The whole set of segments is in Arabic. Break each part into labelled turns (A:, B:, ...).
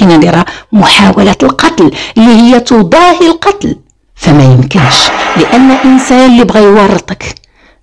A: بغينا نديرها محاولة القتل اللي هي تضاهي القتل، فما يمكنش، لأن الإنسان اللي بغى يورطك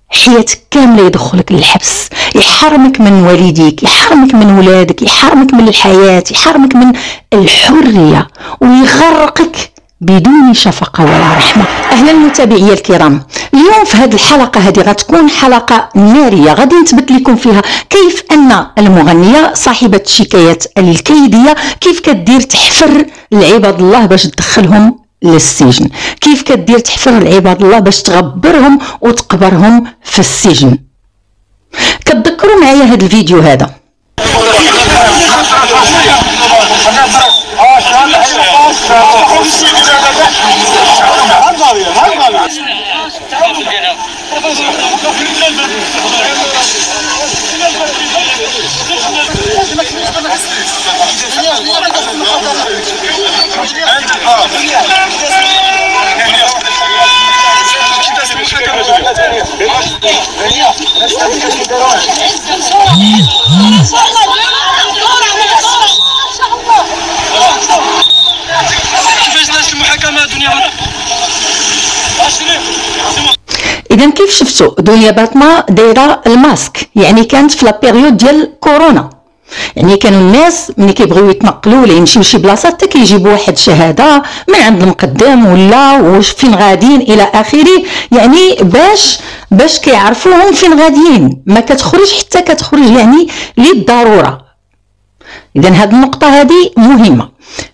A: حياتك كاملة يدخلك للحبس، يحرمك من والديك، يحرمك من ولادك، يحرمك من الحياة، يحرمك من الحرية، ويغرقك بدون شفقة ولا رحمة. أهلا متابعي الكرام، اليوم في هذه الحلقة هذه غتكون حلقة نارية، غادي نثبت لكم فيها كيف أن المغنية صاحبة الشكايات الكيدية كيف كدير تحفر العباد الله باش تدخلهم للسجن، كيف كدير تحفر العباد الله باش تغبرهم وتقبرهم في السجن. كتذكروا معايا هذا الفيديو هذا. إذا كيف شفتوا دنيا باطمة دايره الماسك، يعني كانت في لا بيريود ديال كورونا، يعني كانوا الناس ملي كيبغيو يتنقلوا ولا يمشيو لشي بلاصه حتى كيجيبوا واحد شهاده من عند المقدم ولا واش فين غاديين الى اخره، يعني باش كيعرفوهم فين غاديين، ما كتخرج حتى كتخرج يعني للضروره. اذا هذه النقطه هذه مهمه.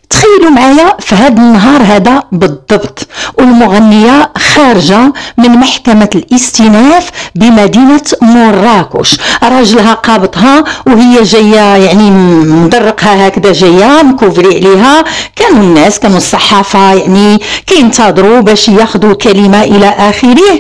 A: تخيلوا معايا في هذا النهار هذا بالضبط والمغنية خارجة من محكمة الاستئناف بمدينة مراكش، راجلها قابضها وهي جاية يعني مدرقها هكذا، جاية مكوفري عليها، كانوا الناس كانوا الصحافة يعني كينتظروا باش ياخذوا كلمة إلى آخره،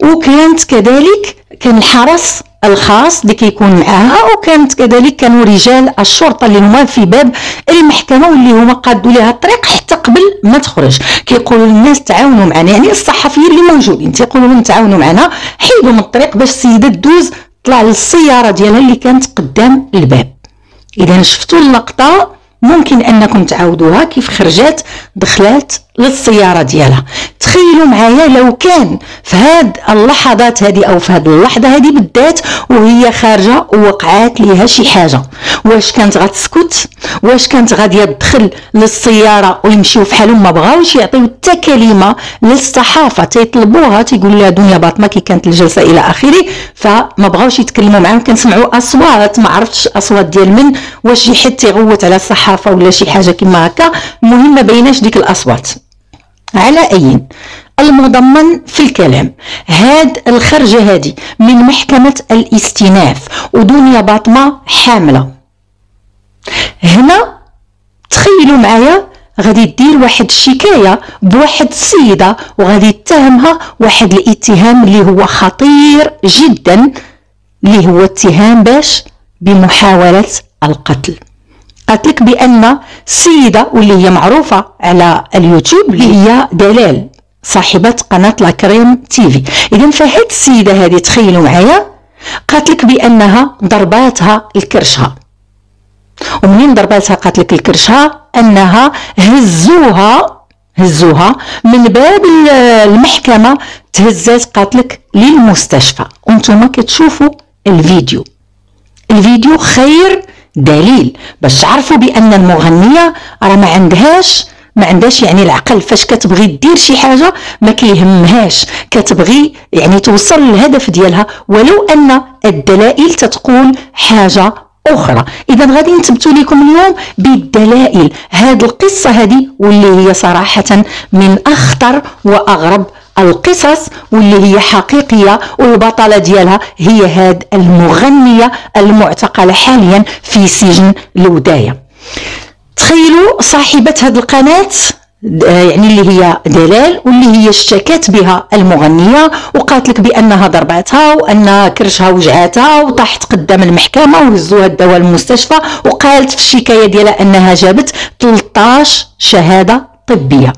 A: وكانت كذلك كان الحرس الخاص اللي كيكون معاها، وكانت كذلك كانوا رجال الشرطه اللي هما في باب المحكمه واللي هما قادوا لها الطريق حتى قبل ما تخرج. كيقولوا للناس تعاونوا معنا، يعني الصحفيين اللي موجودين تيقولوا لهم تعاونوا معنا، حيدوا من الطريق باش السيده دوز طلع للسياره ديالها اللي كانت قدام الباب. اذا شفتوا اللقطه ممكن انكم تعاودوها كيف خرجت دخلات للسياره ديالها. تخيلوا معايا لو كان في هاد اللحظات هذه او في هاد اللحظه هذه بالذات وهي خارجه ووقعات ليها شي حاجه، واش كانت غتسكت؟ واش كانت غاديه تدخل للسياره ويمشيو في حالهم، ما بغاوش يعطيو حتى كلمه للصحافه، تيطلبوها تيقول لها دنيا باطمه كي كانت الجلسه الى اخره، فما بغاوش يتكلموا معاهم. كنسمعوا اصوات ما عرفتش اصوات ديال من، واش شي حد تيغوت على الصحافه ولا شي حاجه كما هكا، المهم ما بيناش ديك الاصوات. على أي المضمن في الكلام هاد الخرجة هذه من محكمة الاستئناف ودنيا باطمة حاملة، هنا تخيلوا معايا غادي دير واحد الشكاية بواحد السيدة وغادي يتهمها واحد الاتهام اللي هو خطير جدا، اللي هو اتهام باش بمحاولة القتل. قالت لك بان السيده واللي هي معروفه على اليوتيوب اللي هي دلال صاحبه قناه لاكريم تيفي. اذا فهاد السيده هذه تخيلوا معايا قالت لك بانها ضرباتها الكرشها، ومنين ضرباتها قالت لك الكرشها انها هزوها من باب المحكمه، تهزات قالت لك للمستشفى. وانتم كتشوفوا الفيديو خير دليل باش تعرفوا بان المغنيه راه ما عندهاش يعني العقل، فاش كتبغي دير شي حاجه ما كيهمهاش، كتبغي يعني توصل للهدف ديالها ولو ان الدلائل تتقول حاجه اخرى. اذا غادي نثبتوا لكم اليوم بالدلائل هذه القصه هذه، واللي هي صراحه من اخطر واغرب القصص، واللي هي حقيقية، والبطلة ديالها هي هاد المغنية المعتقلة حاليا في سجن الوداية. تخيلوا صاحبة هاد القناة يعني اللي هي دلال، واللي هي اشتكت بها المغنية وقالت لك بانها ضربتها وان كرشها وجعاتها وطاحت قدام المحكمة وهزوها الدواء المستشفى، وقالت في الشكاية ديالها انها جابت 13 شهادة طبية.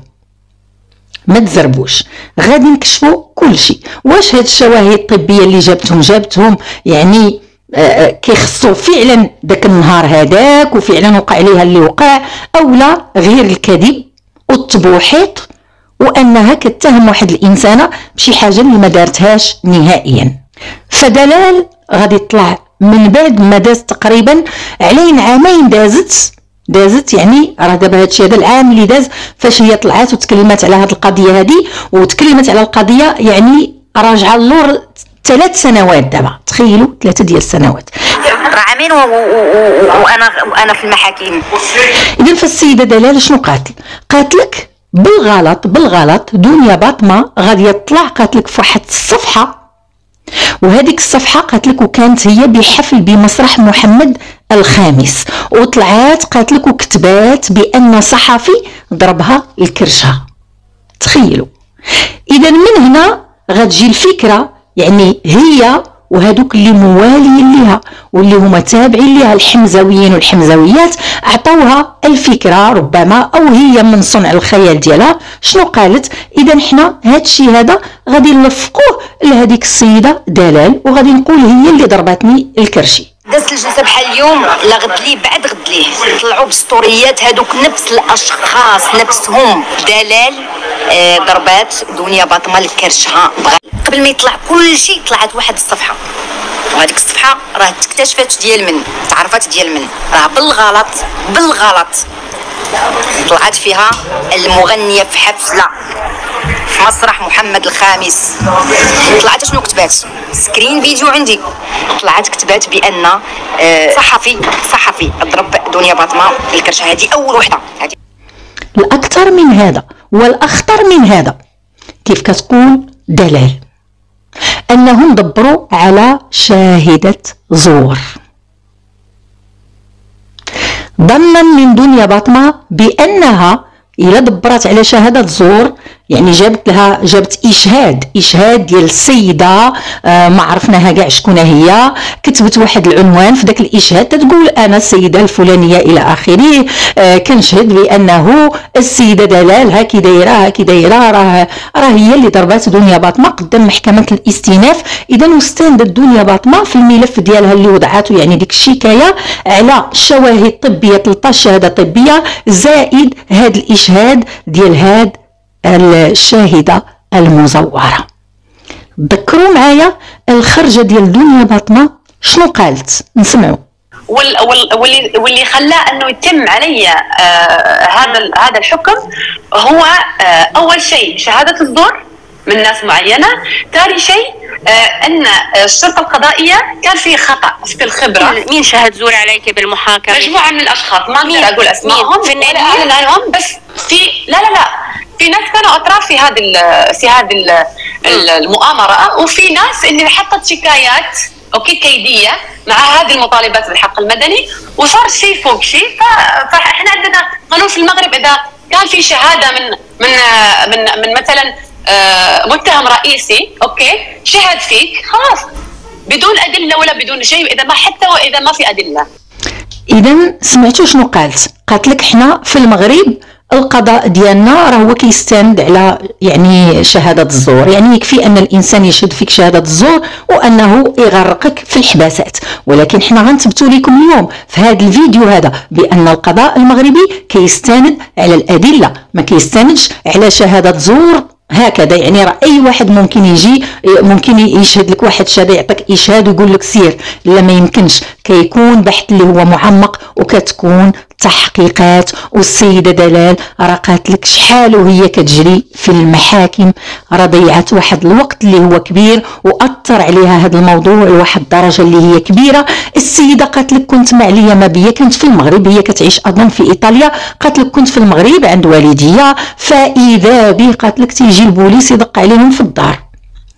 A: ما تزربوش، غادي نكشفوا كل شيء. واش هاد الشواهد الطبيه اللي جابتهم يعني كيخصو فعلا داك النهار هذاك وفعلا وقع عليها اللي وقع، او لا غير الكذب والتبوحيط وانها كتهم واحد الانسانه بشي حاجه اللي ما دارتهاش نهائيا. فدلال غادي يطلع من بعد ما داز تقريبا علينا عامين دازت يعني راه دابا هادشي هذا العام اللي داز فاش هي طلعت وتكلمت على هاد القضيه هذه، وتكلمت على القضيه يعني راجعه اللور 3 سنوات دابا، تخيلوا 3 ديال السنوات،
B: راه عامين وانا في المحاكم.
A: اذا فالسيده دلال شنو قالت لك بالغلط دنيا باطمه غادي يطلع قالت لك في واحد الصفحه، وهذيك الصفحه قالت لك وكانت هي بحفل بمسرح محمد الخامس، وطلعت قالت لك وكتبات بان صحفي ضربها الكرشه. تخيلوا. اذا من هنا غتجي الفكره، يعني هي وهذوك اللي مواليين ليها واللي هما تابعين ليها الحمزويين والحمزويات عطوها الفكره ربما، او هي من صنع الخيال ديالها. شنو قالت؟ اذا حنا هادشي هذا غادي نلفقوه لهذيك السيده دلال، وغادي نقول هي اللي ضربتني الكرشي.
B: دازت الجلسه بحال اليوم، لا غد ليه بعد غد ليه طلعوا بسطوريات هذوك نفس الاشخاص نفسهم. دلال ضربات دنيا باطمه الكرشها. قبل ما يطلع كل شيء طلعت واحد الصفحه، وهذيك الصفحه راه تكتشفت ديال من تعرفت ديال من راه بالغلط طلعت فيها المغنيه في حفله في مسرح محمد الخامس. طلعت شنو كتبات؟ سكرين فيديو عندي. طلعت كتبات بان صحفي ضرب دنيا باطمه الكرشه. هذه اول وحده.
A: الاكثر من هذا والاخطر من هذا كيف كتقول دلال انهم دبروا على شاهده زور، ظنا من دنيا باطمه بانها الا دبرت على شهاده زور يعني جابت اشهاد ديال السيده ما عرفناها كاع شكون هي، كتبت واحد العنوان في داك الاشهاد تقول انا السيده الفلانيه الى اخره، كنشهد بانه السيده دلال هاكي دايره راه هي اللي ضربات دنيا باطمه قدام محكمه الاستئناف. اذا واستندت دنيا باطمه في الملف ديالها اللي وضعته يعني ديك الشكايه على شواهد طبيه 13 شهاده طبيه زائد هذا الاشهاد ديال هاد الشاهدة المزورة. ذكروا معايا الخرجة ديال دنيا باطمة شنو قالت، نسمعوا.
C: واللي خلاه انه يتم علي هذا الحكم هو اول شيء شهادة الزور من ناس معينة، ثاني شيء ان الشرطة القضائية كان في خطأ في الخبرة.
B: مين شهد زور عليك بالمحاكمة؟
C: مجموعة من الاشخاص ما اقدر اقول اسمائهم ولا اعلن عنهم، بس في لا في ناس كانوا اطراف في هذه المؤامره، وفي ناس اللي حطت شكايات كيديه مع هذه المطالبات بالحق المدني، وصار شيء فوق شيء. فاحنا عندنا قانون في المغرب اذا كان في شهاده من مثلا متهم رئيسي شهد فيك خلاص بدون ادله ولا بدون شيء، اذا ما في ادله.
A: اذا سمعتوا شنو قالت لك حنا في المغرب القضاء ديالنا راه هو كيستند على يعني شهاده الزور، يعني يكفي ان الانسان يشهد فيك شهاده الزور وانه يغرقك في الحباسات. ولكن حنا غنثبتوا لكم اليوم في هذا الفيديو هذا بان القضاء المغربي كيستند على الادله، ما كيستندش على شهاده زور هكذا. يعني راه اي واحد ممكن يشهد لك واحد الشهاده يعطيك اشهاد ويقول لك سير، لا ما يمكنش. كيكون بحث اللي هو معمق وكتكون تحقيقات. والسيده دلال راه قالت لك شحال وهي كتجري في المحاكم، راه ضيعت واحد الوقت اللي هو كبير واثر عليها هذا الموضوع لواحد الدرجه اللي هي كبيره. السيده قالت لك كنت مع ليا ما بيا، كنت في المغرب، هي كتعيش اظن في ايطاليا. قالت لك كنت في المغرب عند والديا، فاذا بي قالت لك تيجي البوليس يدق عليهم في الدار،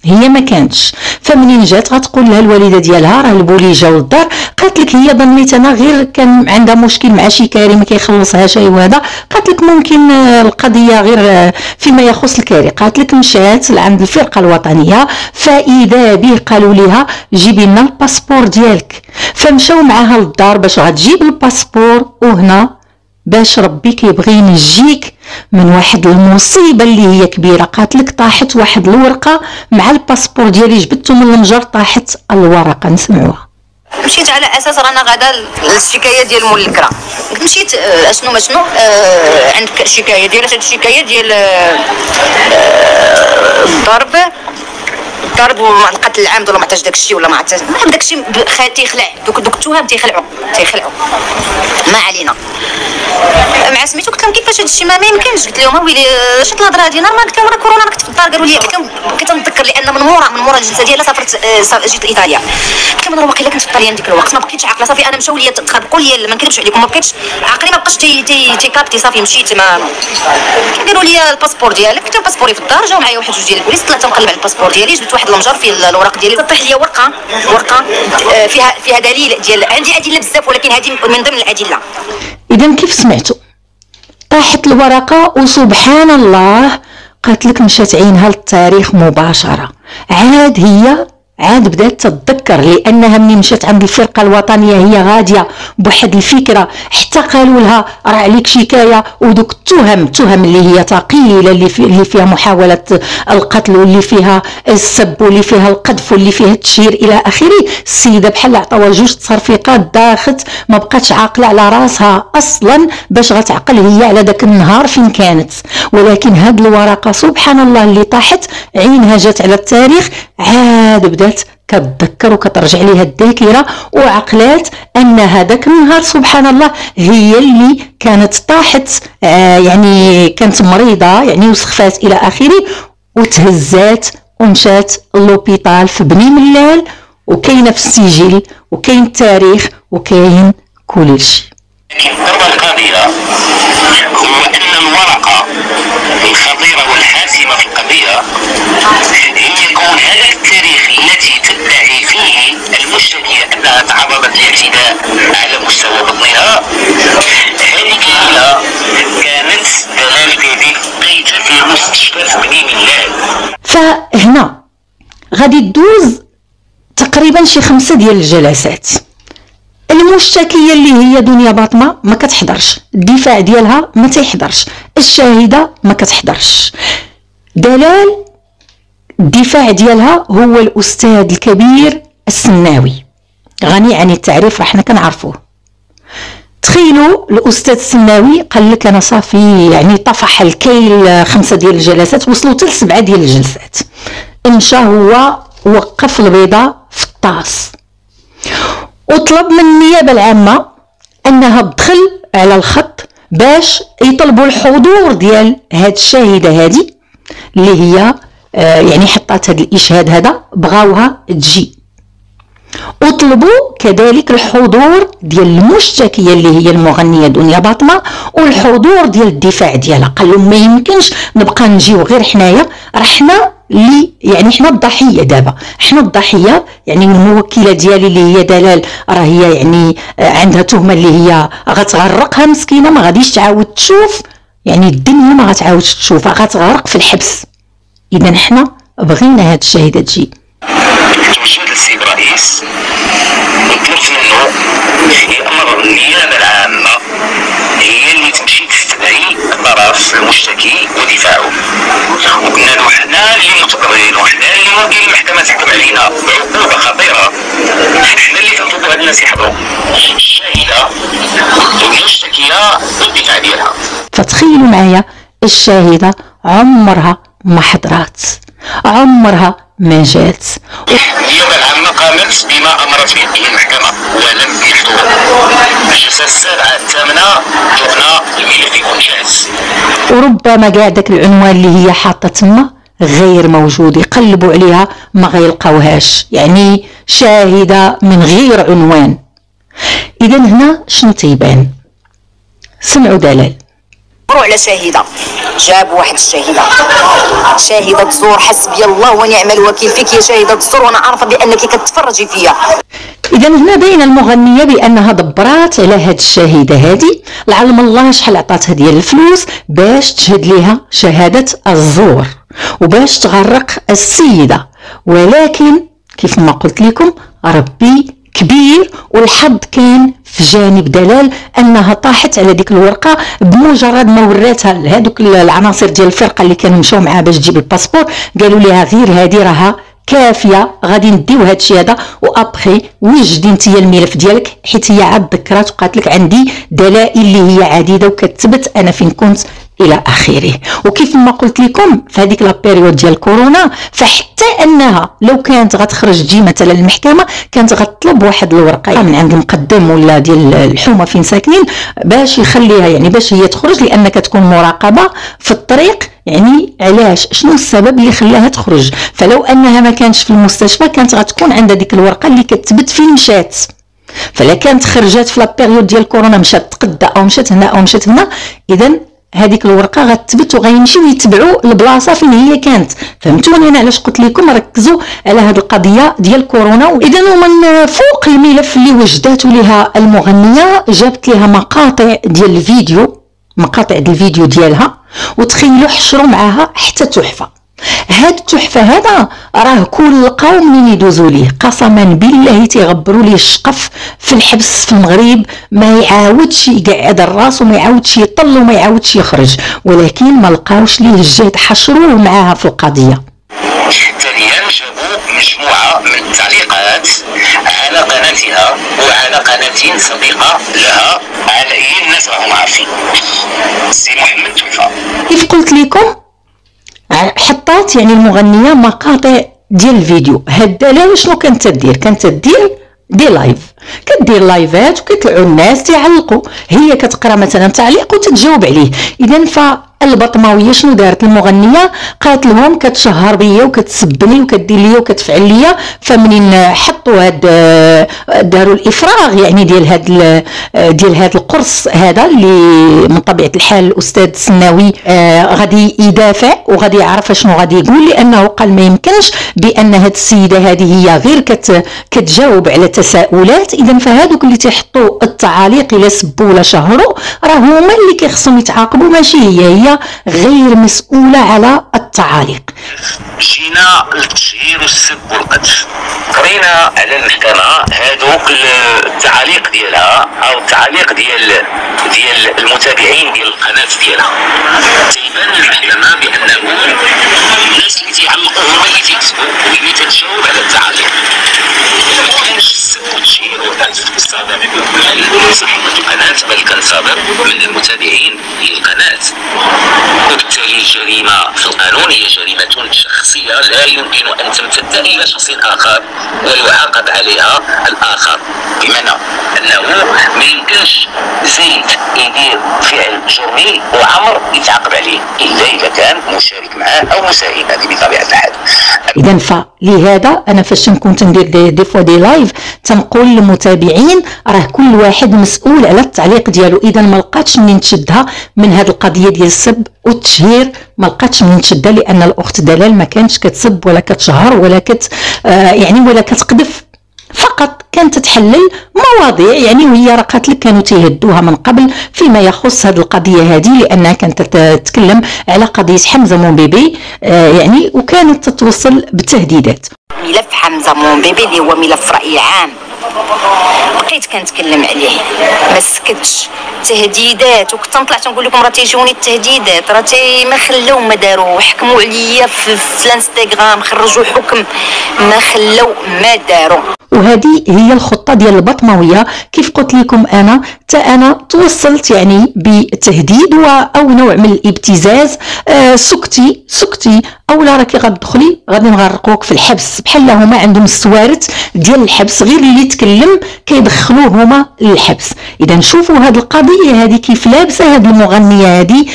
A: هي ما كانتش. فمنين جات غتقول لها الوالده ديالها راه البوليس جاو للدار. قالت لك هي ظنيت انا غير كان عندها مشكل مع شي كاري ما كيخلصها شي وهذا. قالت لك ممكن القضيه غير فيما يخص الكاري. قالت لك مشات لعند الفرقه الوطنيه، فاذا به قالوا لها جيبي لنا الباسبور ديالك. فمشاو معاها للدار باش غتجيب الباسبور، وهنا باش ربي كيبغي ينجيك من واحد المصيبه اللي هي كبيره. قالت لك طاحت واحد الورقه مع الباسبور ديالي، جبدته من المجر طاحت الورقه. نسمعوها.
B: مشيت على اساس رانا غادا الشكايه ديال مول الكرا. مشيت اشنو ما شنو عندك شكايه ديال الشكايه ديال الضرب والقتل العام ولا ما عرفتش داكشي ولا ما عرفتش داكشي تيخلع دوك التهم تيخلعوا ما علينا. مع سميتو قلت لهم كيفاش هادشي ما يمكنش. قلت لهم ويلي شفت الهضره هادي نورمال. قلت لهم راه كورونا راك في الدار. قالوا لي كنتذكر لان من مورا الجلسه ديالها سافرت جيت لايطاليا. قلت لهم انا واقيلا كنت في الطليان ديك الوقت ما بقيتش عاقله صافي. انا مشاو لي تخبقوا لي ما نكذبش عليكم ما بقيتش عقلي ما بقاش تيكابتي صافي. مشيت ما قالوا لي الباسبور ديالك. قلت لهم باسبوري في الدار. جاو معايا واحد جوج ديال البوليس. طلعت نقلب على الباسبور ديالي جبت واحد المجر فيه الاوراق ديالي. طيح لي ورقه فيها دليل ديال عندي ادله بزاف ولكن هذه من ضمن الادله.
A: اذا كيف سمعتوا طاحت الورقه وسبحان الله قالت لك مشات عينها للتاريخ مباشره. عاد بدات تتذكر لانها ملي مشات عند الفرقه الوطنيه هي غاديه بواحد الفكره. حتى قالوا لها راه عليك شكايه ودوك التهم اللي هي ثقيله اللي فيها محاوله القتل واللي فيها السب واللي فيها القذف واللي فيها التشهير الى اخره. السيده بحال عطاوها جوج تصرفيقات داخت ما بقاتش عاقله على راسها اصلا باش غتعقل هي على داك النهار فين كانت. ولكن هاد الورقه سبحان الله اللي طاحت عينها جات على التاريخ عاد بدات كتذكر وكترجع ليها الذاكره وعقلات ان هذاك النهار سبحان الله هي اللي كانت طاحت يعني كانت مريضه يعني وسخفات الى اخره وتهزات ومشات لوبيطال في بني ملال وكاينه في السجل وكاين التاريخ وكاين كل شيء.
D: القضيه هو ان الورقه الخطيره والحاسمه في القضيه هي كون هذا التاريخ التي تدعي فيه المشتكية انها تعرضت لاعتداء على مستوى بطنها. هذه كلمه كانت دلال بيبي بيت في مستشفى في بني ملال.
A: فهنا غادي تدوز تقريبا شي 5 ديال الجلسات. المشتكيه اللي هي دنيا باطمه ما كتحضرش، الدفاع ديالها ما تيحضرش، الشاهده ما كتحضرش. دلال الدفاع ديالها هو الاستاذ الكبير السناوي غني عن التعريف حنا كنعرفوه. تخيلوا الاستاذ السناوي قال لك انا صافي يعني طفح الكيل 5 ديال الجلسات وصلوا حتى ل7 ديال الجلسات. مشى هو وقف البيضه في الطاس وطلب من النيابه العامه انها تدخل على الخط باش يطلبوا الحضور ديال هاد الشاهده هذه اللي هي يعني حطات هذا الاشهاد هذا بغاوها تجي. وطلبوا كذلك الحضور ديال المشتكيه اللي هي المغنيه دنيا باطمه والحضور ديال الدفاع ديالها. قال لهم ما يمكنش نبقى نجيو غير حنايا، راه حنا اللي يعني حنا الضحيه دابا، حنا الضحيه يعني الموكله ديالي اللي هي دلال راه هي يعني عندها تهمه اللي هي غتغرقها مسكينه ما غاديش تعاود تشوف يعني الدنيا ما غتعاودش تشوفها غتغرق في الحبس. اذا حنا بغينا هاد الشهاده تجي.
D: مشيت للسيد الرئيس وطلبت منه يأمر النيابة العامة هي اللي تمشي تستدعي الطرف المشتكي ودفاعه. وقلنا له حنا اللي متضررين وحنا اللي ممكن المحكمة تحكم علينا بعقوبة خطيرة. حنا اللي تنطلبوا هاد الناس يحضروا الشاهدة والمشتكية والدفاع ديالها.
A: فتخيلوا معايا الشاهدة عمرها ما حضرات، عمرها ما جات.
D: النيابة العامة قامت بما أمرت به المحكمة ولم يحضروا. الجلسة السابعة الثامنة شفنا الملف يكون جاهز.
A: وربما كاع داك العنوان اللي هي حاطة تما غير موجود، يقلبوا عليها ما غيلقاوهاش، يعني شاهدة من غير عنوان. إذا هنا شنو تيبان؟ سمعوا دلال.
B: على شاهده جابوا واحد شاهده تزور حسبي الله ونعم الوكيل فيك يا شاهده تزور وانا عارفه بانك كتفرجي فيا.
A: اذا هنا باين المغنيه بانها دبرات على هاد الشاهده هادي لعلم الله شحال عطاتها ديال الفلوس باش تشهد ليها شهاده الزور وباش تغرق السيده. ولكن كيف ما قلت لكم ربي كبير والحظ كان في جانب دلال انها طاحت على ديك الورقه بمجرد ما وراتها لهذوك العناصر ديال الفرقه اللي كانوا مشاو معاها باش تجيب الباسبور. قالوا لها غير هذه راها كافيه غادي نديو هذا الشيء هذا، وابخي وجدي انت الملف ديالك، حيت هي عاد ذكرات وقالت لك عندي دلائل اللي هي عديده وكتثبت انا فين كنت الى اخره. وكيف ما قلت لكم في هذيك لا بيريود ديال كورونا، فحتى انها لو كانت غتخرج تجي مثلا المحكمه كانت غتطلب واحد الورقه من عند المقدم ولا ديال الحومه فين ساكنين باش يخليها، يعني باش هي تخرج، لان كتكون مراقبه في الطريق. يعني علاش؟ شنو السبب اللي خلاها تخرج؟ فلو انها ما كانتش في المستشفى كانت غتكون عندها ديك الورقه اللي كتثبت فين مشات. فلا كانت خرجت في لا بيريود ديال كورونا مشات تقدا او مشات هنا او مشات هنا، اذا هذيك الورقه غتثبت وغيمشيو يتبعوا البلاصه فين هي كانت. فهمتوني انا علاش قلت لكم ركزوا على هذه القضيه ديال كورونا. اذا ومن فوق الملف اللي وجدته لها المغنيه جابت لها مقاطع ديال الفيديو، مقاطع ديال الفيديو ديالها، وتخيلوا حشروا معها حتى تحفه. هاد التحفه هذا راه كل قوم من يدوزوا ليه قسما بالله تيغبروا ليه الشقف في الحبس في المغرب، ما يعاودش يقعد الراس وما يعاودش يطل وما يعاودش يخرج، ولكن ما لقاوش ليه الجهد، حشروه معاها في القضيه.
D: ثانيا جابوا مجموعه من التعليقات على قناتها وعلى قناه صديقه لها، على اي الناس راهم عارفين سي محمد تحفه.
A: كيف قلت لكم حطات يعني المغنيه مقاطع ديال الفيديو. هاد الدلاله شنو كانت تدير؟ كانت تدير دي لايف، كدير لايفات وكيطلعوا الناس تعلقوا، هي كتقرا مثلا تعليق وتتجاوب عليه. اذا فالبطماويه شنو دارت المغنيه؟ قالت لهم كتشهر بيا وكتسبني وكدير ليا وكتفعل ليا. فمنين حطوا هاد داروا الافراغ يعني ديال هاد القرص هذا اللي من طبيعه الحال الاستاذ السناوي غادي يدافع وغادي يعرف شنو غادي يقول، لانه قال ما يمكنش بان هاد السيده هذه هي غير كتجاوب على تساؤلات. اذا فهادوك اللي تيحطوا التعاليق الى سبوا ولا شهروا راه هما اللي كيخصهم يتعاقبوا، ماشي هي غير مسؤوله على التعاليق.
D: جينا للتشهير والسب والقذف، قرينا على المحكمه هذوك التعاليق ديالها او التعاليق ديال المتابعين ديال القناه ديالها، تيبان المحكمه بانه الناس اللي تيعلقوا هما اللي تيكتبوا واللي تتجاوب على التعاليق. ما كانش السب والتشهير والقذف صادر من صاحبه القناه، بل كان صادر من المتابعين ديال القناه. وبالتالي الجريمه في القانون هي جريمه شخصيه لا يمكن ان تمتد الى شخص اخر ويعاقب عليها الاخر، بمعنى انه ما يمكنش زيد يدير فعل جرمي وعمر يتعاقب عليه الا اذا كان مشارك معاه او مساهم، هذه بطبيعه الحال.
A: اذا فلهذا انا فاش نكون تندير دي فوا دي لايف تنقول للمتابعين راه كل واحد مسؤول على التعليق ديالو. اذا ما لقاتش منين تشدها من هذه القضيه ديال السب والتشهير، ما لقاتش منين تشدها، لان الاخت دلال ما كانتش كتسب ولا كتشهر ولا ولا كتقذف، فقط كانت تحلل مواضيع يعني، وهي راه قالت لك كانوا تيهدوها من قبل فيما يخص هذه القضيه هذه، لانها كانت تتكلم على قضيه حمزه مونبيبي يعني، وكانت تتوصل بالتهديدات.
B: ملف حمزه مونبيبي اللي هو ملف راي عام بقيت كنتكلم عليه ما سكتش، تهديدات، وكنت نطلع تنقول لكم راه تيجوني التهديدات، راه ما خلاو ما داروا، حكموا عليا في الانستغرام، خرجوا حكم ما خلاو ما داروا.
A: وهذه هي الخطه ديال البطماويه. كيف قلت لكم انا توصلت يعني بتهديد او نوع من الابتزاز. سكتي اولا راكي غتدخلي غادي نغرقوك في الحبس، بحال هما عندهم السوارت ديال الحبس، غير اللي يتكلم كيدخلوه هما للحبس. اذا شوفوا هذه القضيه هذه كيف لابسه هذه المغنيه هذه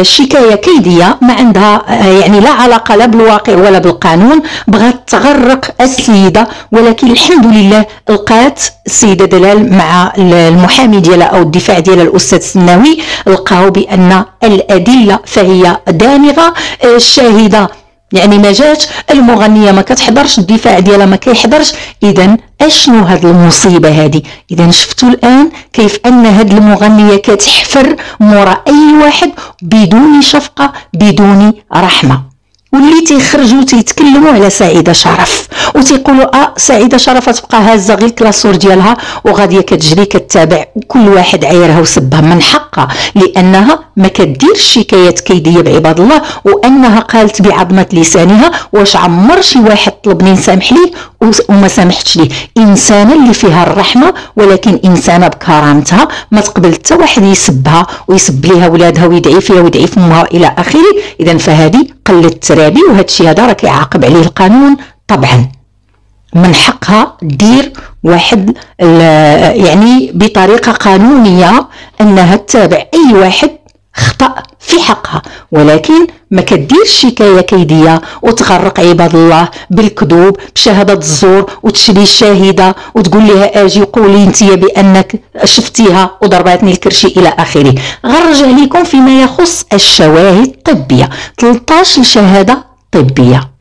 A: شكايه كيديه ما عندها يعني لا علاقه لا بالواقع ولا بالقانون، بغات تغرق السيده. ولكن الحمد لله لقات السيده دلال مع المحامي ديالها او الدفاع ديالها الاستاذ السناوي، لقاو بان الادله فهي دامغه. الشاهده يعني ما جاتش، المغنيه ما كتحضرش، الدفاع ديالها ما كيحضرش. اذا اشنو هاد المصيبه هذه؟ اذا شفتوا الان كيف ان هاد المغنيه كتحفر مورا اي واحد بدون شفقه بدون رحمه. واللي تيخرجوا تيتكلموا على سعيده شرف وتيقولوا سعيده شرف تبقى هازه غير الكلاسور ديالها وغاديه كتجري كتتابع كل واحد عايرها وسبها. من حقها لانها ما كديرش شكايات كيديه بعباد الله، وانها قالت بعظمه لسانها. واش عمر شي واحد طلبني نسامح ليه وما سامحتش ليه؟ انسانه اللي فيها الرحمه، ولكن انسانه بكرامتها، ما تقبل حتى واحد يسبها ويسب ليها ولادها ويدعي فيها ويدعي في امها الى اخره. اذا فهذه قله الترابي، وهذا الشيء هذا راه كيعاقب عليه القانون طبعا. من حقها دير واحد يعني بطريقه قانونيه انها تتابع اي واحد خطأ في حقها، ولكن ما كديرش شكايه كيديه وتغرق عباد الله بالكذوب بشهاده الزور وتشري الشاهده وتقول لها اجي قولي انت بانك شفتيها وضربتني الكرشي الى اخره. غنرجع لكم فيما يخص الشواهد الطبيه، 13 شهاده طبيه.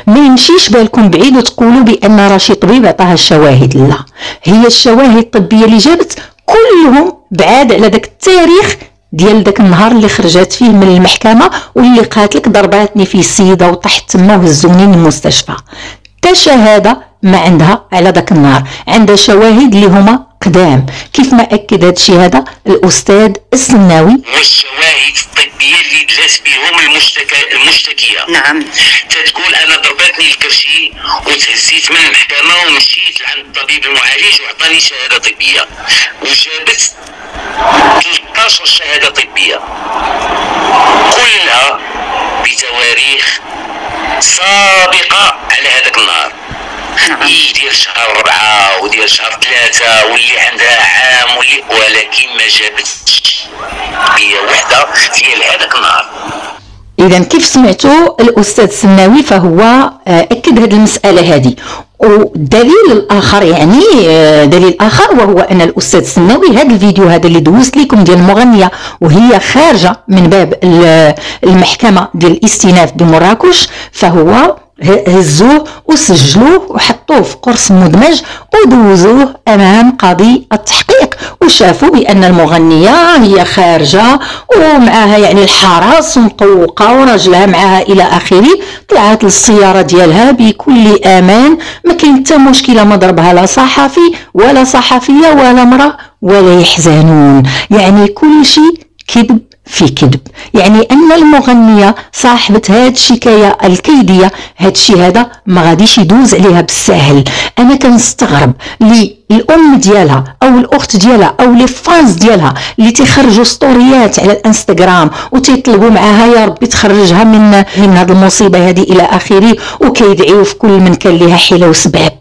A: ما يمشيش بالكم بعيد وتقولوا بان راه شي طبيب عطاها الشواهد، لا، هي الشواهد الطبيه اللي جابت كلهم بعاد على داك التاريخ ديال داك النهار اللي خرجت فيه من المحكمه واللي قالت لك ضرباتني في السيده وطحت تما وهزوني للمستشفى. تا شهاده ما عندها على داك النهار، عندها شواهد اللي هما قدام، كيف ما اكد هذا الشيء هذا الاستاذ السناوي.
D: والشواهد الطبيه اللي دلات بهم المشتكيه
B: نعم
D: تتقول انا ضربتني الكرشي وتهزيت من المحكمه ومشيت لعند الطبيب المعالج وعطاني شهاده طبيه، وجابت 13 شهاده طبيه كلها بتواريخ سابقه على هذاك النهار. ديال شهر 4 وديال شهر 3 واللي عندها عام ولكن ما جابتش هي وحده ديال هذاك النهار.
A: اذا كيف سمعتوا الاستاذ السناوي فهو اكد هذه المساله هذه. والدليل الاخر يعني دليل اخر وهو ان الاستاذ السناوي هذا الفيديو هذا اللي دوزت لكم ديال المغنيه وهي خارجه من باب المحكمه ديال الاستئناف بمراكش، فهو هزوه وسجلوه وحطوه في قرص مدمج ودوزوه امام قاضي التحقيق، وشافوا بان المغنيه هي خارجه ومعها يعني الحرس ومطوقه وراجلها معها الى اخره. طلعت للسياره ديالها بكل امان، ما كاين حتى مشكله، ما ضربها لا صحفي ولا صحفيه ولا امراه ولا يحزنون. يعني كل شيء كذب في كذب، يعني ان المغنيه صاحبه هاد الشكايه الكيديه هاد الشيء هذا ما غاديش يدوز عليها بالساهل. انا كنستغرب الام ديالها او الاخت ديالها او لي فانز ديالها اللي تيخرجوا ستوريات على الانستغرام وتيطلبوا معاها يا ربي تخرجها من هاد المصيبه هذه الى اخره، وكيدعيو في كل من كان ليها حيله وسباب.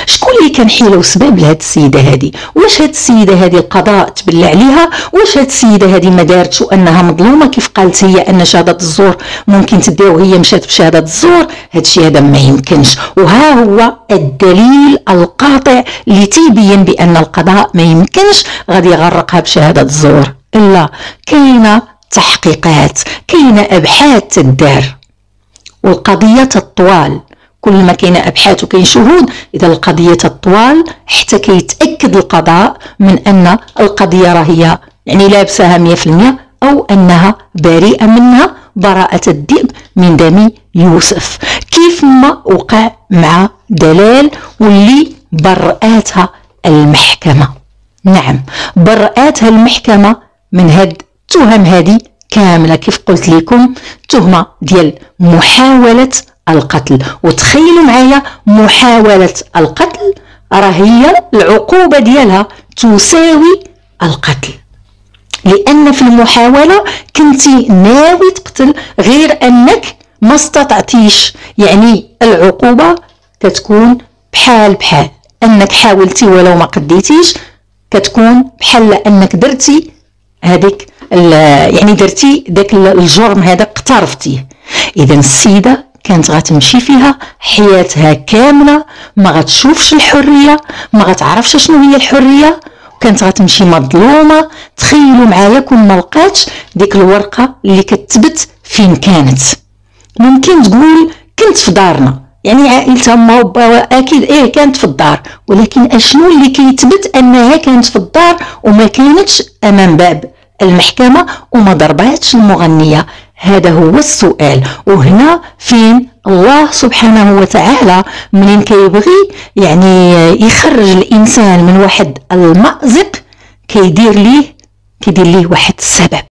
A: شكون اللي كان حيله وسباب لهاد السيده هذه؟ واش هاد السيده هذه القضاء تبلى عليها؟ واش هاد السيده هذه ما دارتش وانها مظلومه كيف قالت هي ان شهاده الزور ممكن تديها وهي مشات بشهاده الزور؟ هاد الشيء هذا ما يمكنش، وها هو الدليل القاطع اللي تيبين بان القضاء ما يمكنش غادي يغرقها بشهاده الزور. لا، كاينه تحقيقات، كاينه ابحاث تدار، والقضيه الطوال كل ما كاين ابحاث وكاين شهود، اذا القضيه الطوال حتى كيتاكد القضاء من ان القضيه راهي يعني لابساها 100% او انها بريئه منها براءه الذئب من دم يوسف، كيف ما وقع مع دلال واللي برأتها المحكمه. نعم، برأتها المحكمه من هاد التهم هذه كامله. كيف قلت لكم تهمه ديال محاوله القتل، وتخيلوا معايا محاولة القتل راه هي العقوبة ديالها تساوي القتل، لأن في المحاولة كنتي ناوي تقتل غير أنك ما استطعتيش، يعني العقوبة كتكون بحال أنك حاولتي ولو ما قديتيش، كتكون بحال أنك درتي هذيك يعني درتي داك الجرم هذا اقترفتيه. إذا السيدة كانت غتمشي فيها حياتها كامله ما غتشوفش الحريه، ما غتعرفش شنو هي الحريه، وكانت غتمشي مظلومه. تخيلوا معايا كون ما لقاتش ديك الورقه اللي كتثبت فين كانت. ممكن تقول كنت في دارنا، يعني عائلتها ما وبا اكيد كانت في الدار، ولكن اشنو اللي كيثبت انها كانت في الدار وما كانتش امام باب المحكمه وما ضرباتش المغنيه؟ هذا هو السؤال. وهنا فين الله سبحانه وتعالى منين كيبغي يعني يخرج الانسان من واحد المأزق كيدير ليه واحد السبب.